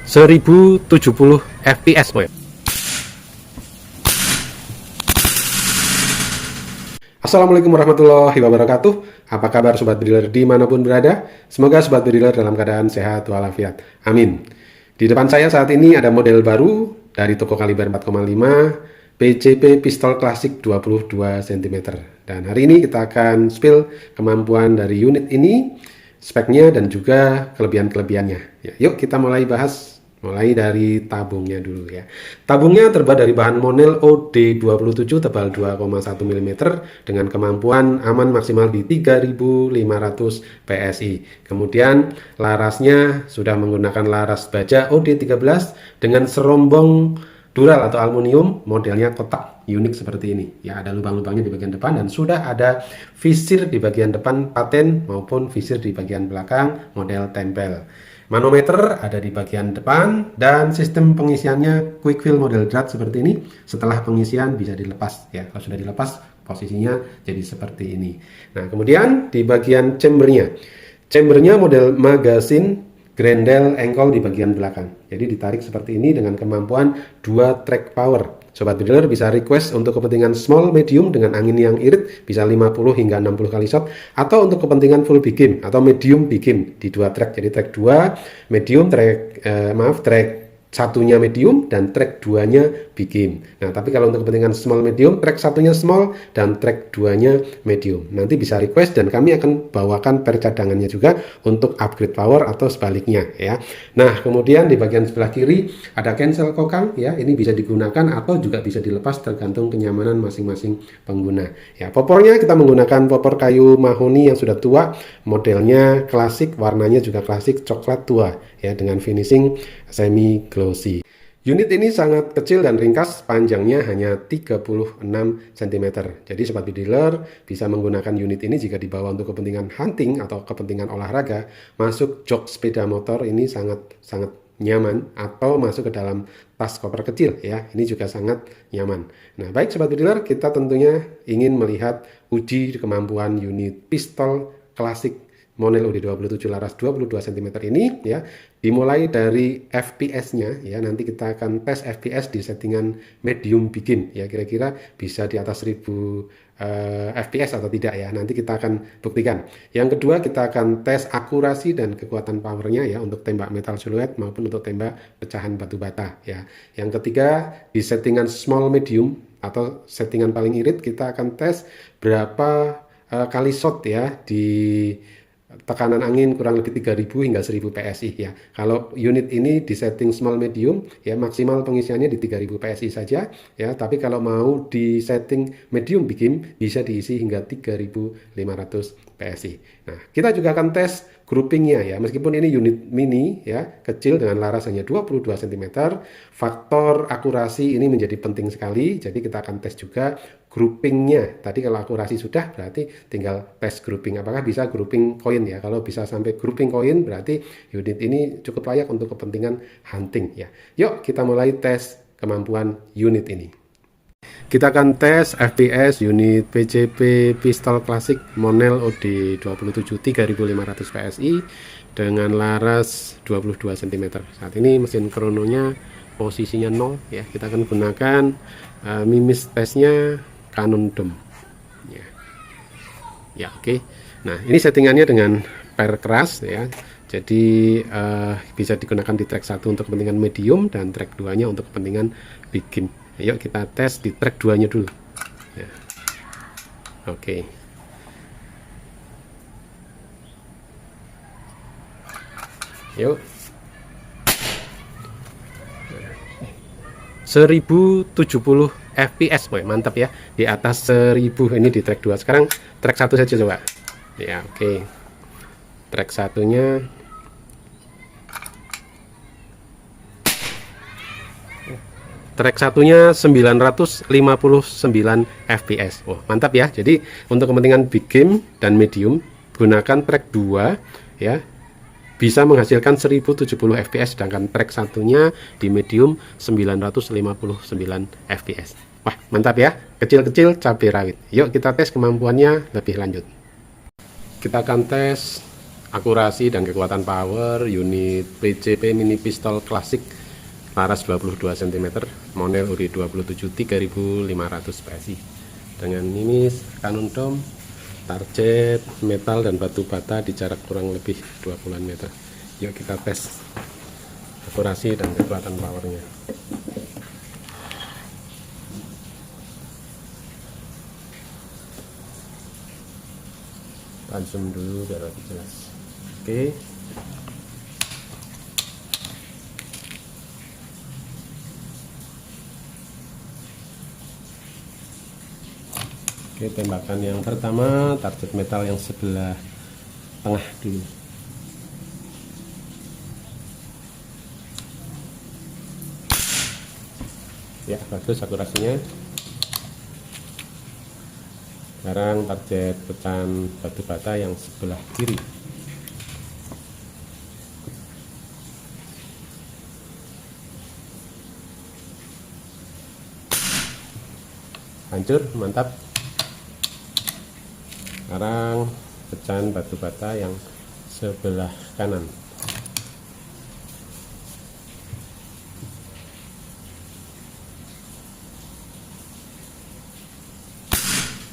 1070 fps boy. Assalamualaikum warahmatullahi wabarakatuh. Apa kabar sobat bediler dimanapun berada? Semoga sobat bediler dalam keadaan sehat walafiat. Amin. Di depan saya saat ini ada model baru dari toko kaliber 4,5 PCP pistol klasik 22 cm. Dan hari ini kita akan spill kemampuan dari unit ini, speknya dan juga kelebihan-kelebihannya. Ya, yuk kita mulai bahas. Mulai dari tabungnya dulu ya. Tabungnya terbuat dari bahan monel OD27 tebal 2,1 mm dengan kemampuan aman maksimal di 3500 PSI. Kemudian larasnya sudah menggunakan laras baja OD13 dengan serombong dural atau aluminium, modelnya kotak unik seperti ini. Ya, ada lubang-lubangnya di bagian depan dan sudah ada visir di bagian depan paten maupun visir di bagian belakang model tempel. Manometer ada di bagian depan dan sistem pengisiannya quick fill model drat seperti ini. Setelah pengisian bisa dilepas ya. Kalau sudah dilepas posisinya jadi seperti ini. Nah, kemudian di bagian chambernya model magazine Grendel engkol di bagian belakang. Jadi ditarik seperti ini dengan kemampuan 2 track power. Sobat bediler bisa request untuk kepentingan small medium dengan angin yang irit bisa 50 hingga 60 kali shot, atau untuk kepentingan full big game atau medium big game di 2 track. Jadi track 2 medium, track satunya medium dan track 2-nya big game. Nah, tapi kalau untuk kepentingan small medium, track satunya small dan track 2-nya medium. Nanti bisa request dan kami akan bawakan per cadangannya juga untuk upgrade power atau sebaliknya ya. Nah, kemudian di bagian sebelah kiri ada cancel kokang ya. Ini bisa digunakan atau juga bisa dilepas tergantung kenyamanan masing-masing pengguna. Ya, popornya kita menggunakan popor kayu mahoni yang sudah tua, modelnya klasik, warnanya juga klasik coklat tua ya dengan finishing semi glossy. Unit ini sangat kecil dan ringkas, panjangnya hanya 36 cm. Jadi sobat bediler bisa menggunakan unit ini jika dibawa untuk kepentingan hunting atau kepentingan olahraga, masuk jok sepeda motor ini sangat nyaman, atau masuk ke dalam tas koper kecil ya. Ini juga sangat nyaman. Nah, baik sobat bediler, kita tentunya ingin melihat uji kemampuan unit pistol klasik model OD27 laras 22 cm ini ya. Dimulai dari FPS-nya ya, nanti kita akan tes FPS di settingan medium bikin ya, kira-kira bisa di atas 1000 FPS atau tidak ya, nanti kita akan buktikan. Yang kedua, kita akan tes akurasi dan kekuatan powernya ya, untuk tembak metal siluet maupun untuk tembak pecahan batu bata ya. Yang ketiga, di settingan small medium atau settingan paling irit, kita akan tes berapa kali shot ya di tekanan angin kurang lebih 3000 hingga 1000 PSI ya. Kalau unit ini di setting small medium ya, maksimal pengisiannya di 3000 PSI saja ya, tapi kalau mau di setting medium bikin bisa diisi hingga 3500 PSI. Nah, kita juga akan tes groupingnya ya, meskipun ini unit mini ya, kecil dengan laras hanya 22 cm, faktor akurasi ini menjadi penting sekali. Jadi kita akan tes juga groupingnya. Tadi kalau akurasi sudah, berarti tinggal tes grouping. Apakah bisa grouping koin ya? Kalau bisa sampai grouping koin, berarti unit ini cukup layak untuk kepentingan hunting ya. Yuk kita mulai tes kemampuan unit ini. Kita akan tes FPS unit PCP pistol klasik monel OD27 3500 PSI dengan laras 22 cm. Saat ini mesin krononya posisinya 0 ya. Kita akan gunakan mimis tesnya Canon Dome ya. Ya, oke. Nah, ini settingannya dengan per keras ya. Jadi bisa digunakan di track 1 untuk kepentingan medium dan track 2-nya untuk kepentingan big game. Yuk kita tes di track 2-nya dulu ya. Oke. Yuk. 1070 FPS boy, mantap ya, di atas 1000 ini di track 2. Sekarang track 1 saja coba ya. Oke, track satunya track satunya 959 FPS. Oh, mantap ya. Jadi untuk kepentingan big game dan medium gunakan track 2 ya, bisa menghasilkan 1070 fps, sedangkan track satunya di medium 959 fps. Wah, mantap ya, kecil-kecil cabai rawit. Yuk kita tes kemampuannya lebih lanjut. Kita akan tes akurasi dan kekuatan power unit PCP mini pistol klasik laras 22 cm, model UD 27 3500 PSI dengan mimis, kanun dom, target, metal dan batu bata di jarak kurang lebih 20 meter. Yuk kita tes akurasi dan kekuatan powernya. Zoom dulu biar lebih jelas. Oke. Oke, tembakan yang pertama target metal yang sebelah tengah dulu. Ya, bagus akurasinya. Sekarang target pecahan batu bata yang sebelah kiri. Hancur, mantap. Sekarang pecahan batu bata yang sebelah kanan.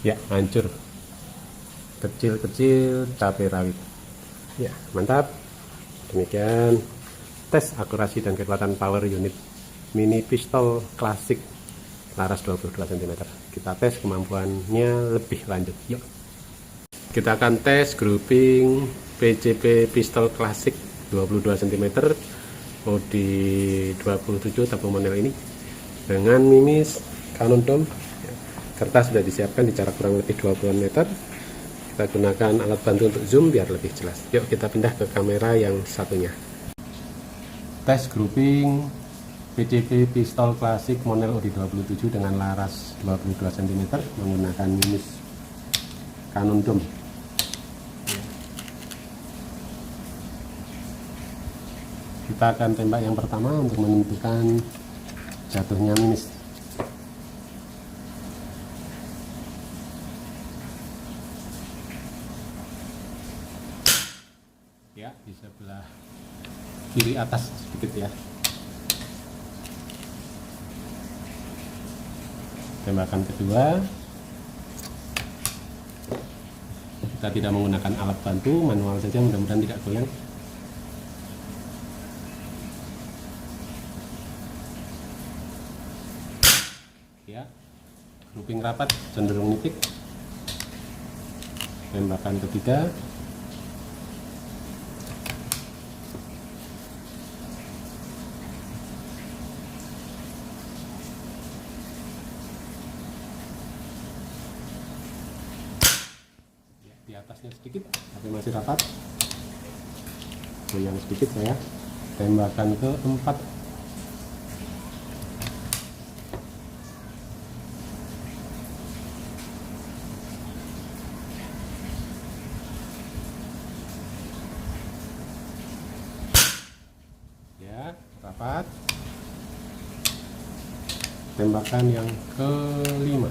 Ya, hancur, kecil-kecil cabai rawit. Ya, mantap. Demikian tes akurasi dan kekuatan power unit mini pistol klasik laras 22 cm. Kita tes kemampuannya lebih lanjut. Yuk, kita akan tes grouping PCP pistol klasik 22 cm OD 27 tabung model ini dengan mimis, kanun dom. Kertas sudah disiapkan di jarak kurang lebih 20 meter. Kita gunakan alat bantu untuk zoom biar lebih jelas. Yuk kita pindah ke kamera yang satunya. Tes grouping PCP pistol klasik model OD 27 dengan laras 22 cm menggunakan mimis, kanun dom. Kita akan tembak yang pertama untuk menentukan jatuhnya mimis. Ya, di sebelah kiri atas sedikit ya. Tembakan kedua, kita tidak menggunakan alat bantu, manual saja, mudah-mudahan tidak goyang. Ya, grouping rapat cenderung nipik. Tembakan ketiga, di atasnya sedikit tapi masih rapat, goyang sedikit saya. Tembakan keempat, ya rapat. Tembakan yang kelima,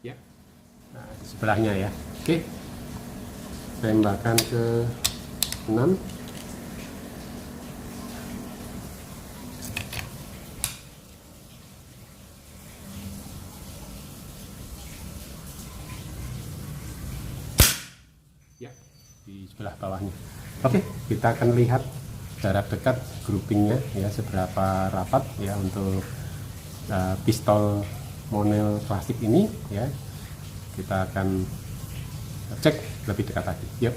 ya, nah, di sebelahnya ya. Oke, tembakan ke 6, ya, di sebelah bawahnya. Oke, kita akan lihat jarak dekat groupingnya ya, seberapa rapat ya untuk pistol model klasik ini ya. Kita akan cek lebih dekat lagi. Yuk.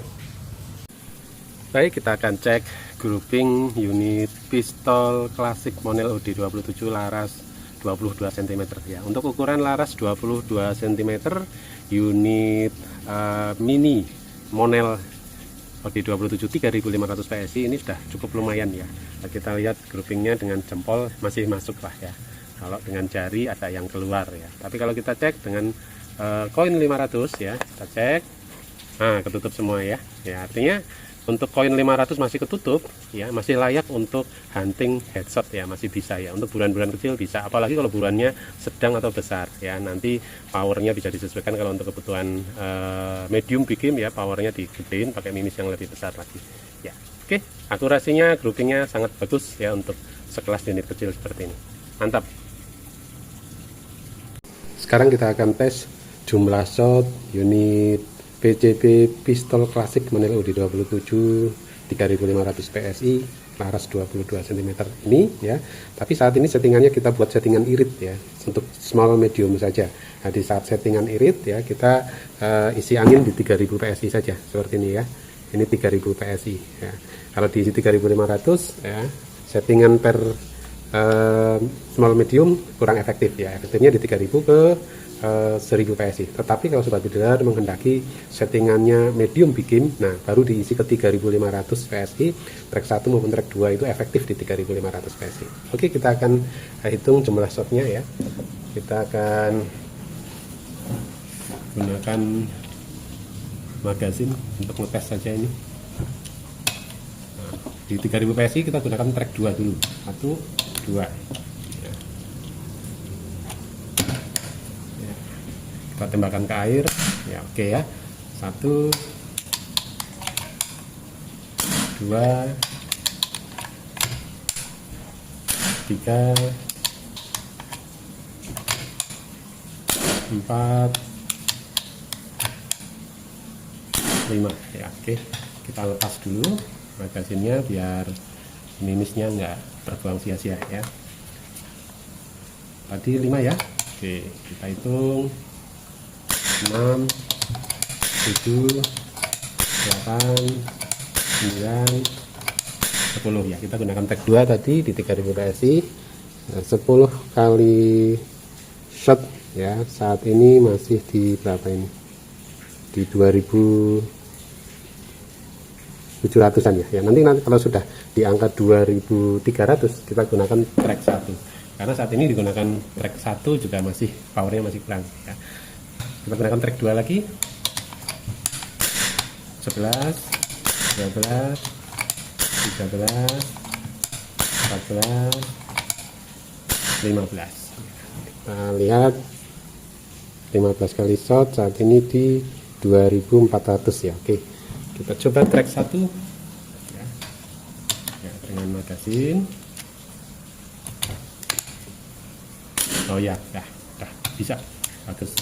Baik, kita akan cek grouping unit pistol klasik model OD 27 laras 22 cm ya. Untuk ukuran laras 22 cm unit mini model OD 27 3500 PSI ini sudah cukup lumayan ya. Kita lihat groupingnya dengan jempol masih masuk lah ya. Kalau dengan jari ada yang keluar ya. Tapi kalau kita cek dengan koin 500 ya, kita cek, nah ketutup semua ya. Ya artinya Untuk koin 500 masih ketutup ya, masih layak untuk hunting headshot ya, masih bisa ya. Untuk buruan-buruan kecil bisa, apalagi kalau buruannya sedang atau besar ya. Nanti powernya bisa disesuaikan. Kalau untuk kebutuhan medium big game ya, powernya digedein pakai mimis yang lebih besar lagi ya. Oke, akurasinya, groupingnya sangat bagus ya untuk sekelas unit kecil seperti ini. Mantap. Sekarang kita akan tes jumlah shot unit PCB pistol klasik Monel UD27 3500 PSI laras 22 cm ini ya. Tapi saat ini settingannya kita buat settingan irit ya, untuk small medium saja. Nah, di saat settingan irit ya, kita isi angin di 3000 PSI saja seperti ini ya. Ini 3000 PSI ya. Kalau diisi 3500 ya, settingan per small medium kurang efektif ya. Efektifnya di 3000 ke 1000 PSI. Tetapi kalau sobat bidler menghendaki settingannya medium big game, nah baru diisi ke 3500 PSI. Track 1 maupun track 2 itu efektif di 3500 PSI. Oke, kita akan hitung jumlah shotnya ya. Kita akan gunakan magazin untuk ngetes saja ini. Nah, di 3000 PSI kita gunakan track 2 dulu. 1, 2. Kita tembakkan ke air ya. Oke ya, 1, 2, 3, 4, 5 ya. Oke, kita lepas dulu magazinnya biar mimisnya nggak terbuang sia-sia ya. Tadi 5 ya. Oke, kita hitung 6, 7, 8, 9, 10 ya. Kita gunakan tag 2 tadi di 3000 PSI. 10 kali shot ya. Saat ini masih di berapa ini? Di 2700-an ya. Nanti kalau sudah di angka 2300 kita gunakan track 1. Karena saat ini digunakan track 1 juga masih powernya masih kurang ya. Kita gunakan track 2 lagi. 11, 12, 13, 14, 15. Kita lihat 15 kali shot saat ini di 2400 ya. Oke, kita coba track 1 ya, dengan magazin. Oh ya, dah bisa, bagus.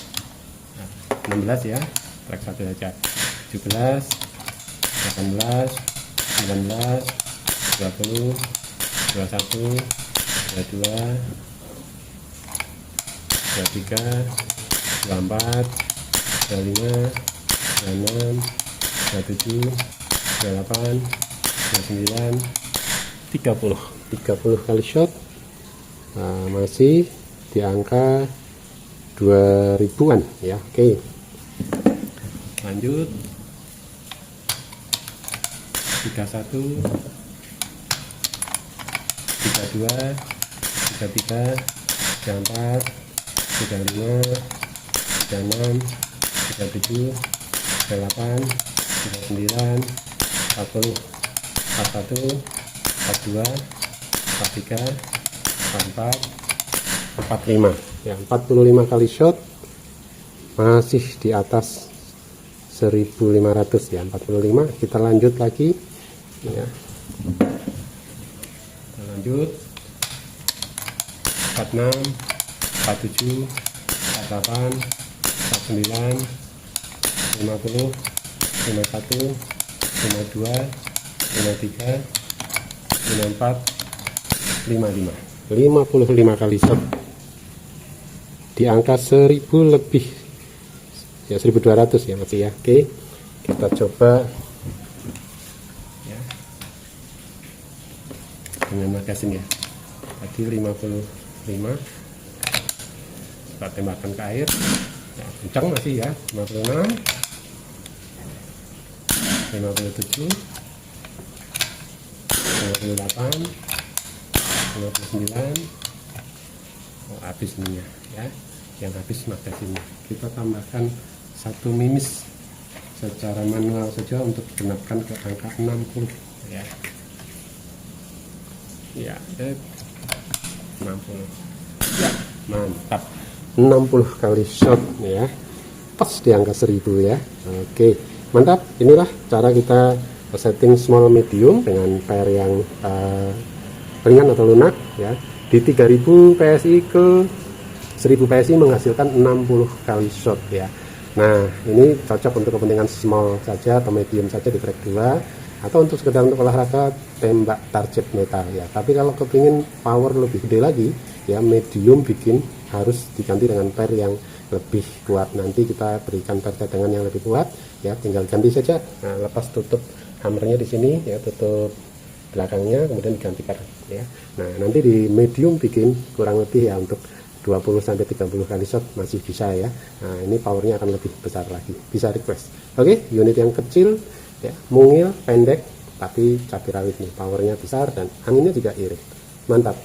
16 ya, track 1 saja. 17, 18, 19, 20, 21, 22, 23, 24, 25, 26, 27, 28, 29, 30 kali shot. Nah, masih di angka 2000-an ya. Oke, lanjut. 31, 32, 33, 34, 35, 36, 37, 38, 39, 40, 41, 42, 43, 44, 45 ya. 45 kali shot masih di atas 1500 ya. 45. Kita lanjut lagi ya. Kita lanjut 46, 47, 48, 49, 50, 51, 52, 53, 54, 55. 55 kali shot di angka 1000 lebih ya, 1200 ya masih ya. Oke, kita coba ya dengan magazin ya. Tadi 55, kita tembakkan ke air ya, kencang masih ya. 56, 57, 58, 59. Oh, habis minyak ya, yang habis magazinnya. Kita tambahkan 1 mimis secara manual saja untuk genapkan ke angka 60 ya. Ya, 60. Ya, mantap. 60 kali shot ya. Pas di angka 1000 ya. Oke, mantap. Inilah cara kita setting small medium dengan pair yang ringan atau lunak ya. Di 3000 PSI ke 1000 PSI menghasilkan 60 kali shot ya. Nah, ini cocok untuk kepentingan small saja atau medium saja di track 2 atau untuk sekedar untuk olahraga tembak target metal ya. Tapi kalau kepingin power lebih gede lagi ya, medium bikin harus diganti dengan pair yang lebih kuat. Nanti kita berikan pair cadangan yang lebih kuat ya, tinggal ganti saja. Nah, lepas tutup hammernya di sini ya, tutup belakangnya kemudian diganti pair ya. Nah, nanti di medium bikin kurang lebih ya untuk 20-30 kali shot masih bisa ya. Nah, ini powernya akan lebih besar lagi, bisa request. Oke, unit yang kecil ya, mungil, pendek, tapi cabai rawit nih, powernya besar dan anginnya juga irit. Mantap.